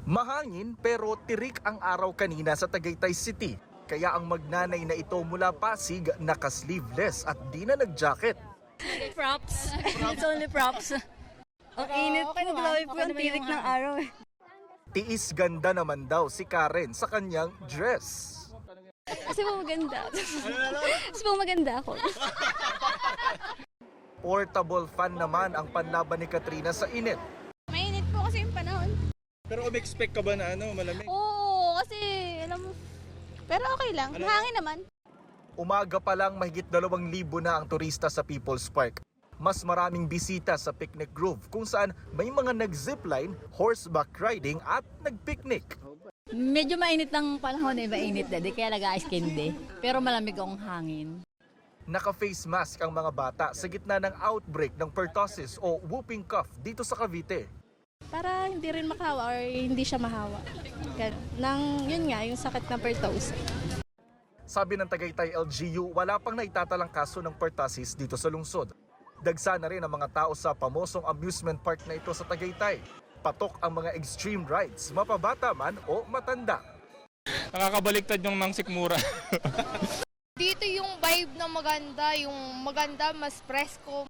Mahangin pero tirik ang araw kanina sa Tagaytay City. Kaya ang magnanay na ito mula Pasig naka-sleeveless at di na nag-jacket. Props. It's only props. Ang init po, grabe po ang tirik ng araw eh. Tiis ganda naman daw si Karen sa kanyang dress. Kasi po maganda. Kasi po maganda ako. Portable fan naman ang panlaban ni Katrina sa init. Mainit po kasi yung panahon. Pero expect ka ba na malamig? Oo, kasi alam mo. Pero okay lang, hangin naman. Umaga pa lang mahigit 2,000 na ang turista sa People's Park. Mas maraming bisita sa Picnic Grove kung saan may mga nag-zipline, horseback riding at nag-picnic. Medyo mainit ng panahon eh, mainit na. Di kaya nag-ice candy. Pero malamig ang hangin. Naka-face mask ang mga bata sa gitna ng outbreak ng pertussis o whooping cough dito sa Cavite. Para hindi rin makahawa or hindi siya mahawa. Yun nga, yung sakit ng pertussis. Sabi ng Tagaytay LGU, wala pang naitatalang kaso ng pertussis dito sa lungsod. Dagsa na rin ang mga tao sa pamosong amusement park na ito sa Tagaytay. Patok ang mga extreme rides, mapabata man o matanda. Nakakabaliktad yung ng sikmura. Dito yung vibe na maganda, mas presko.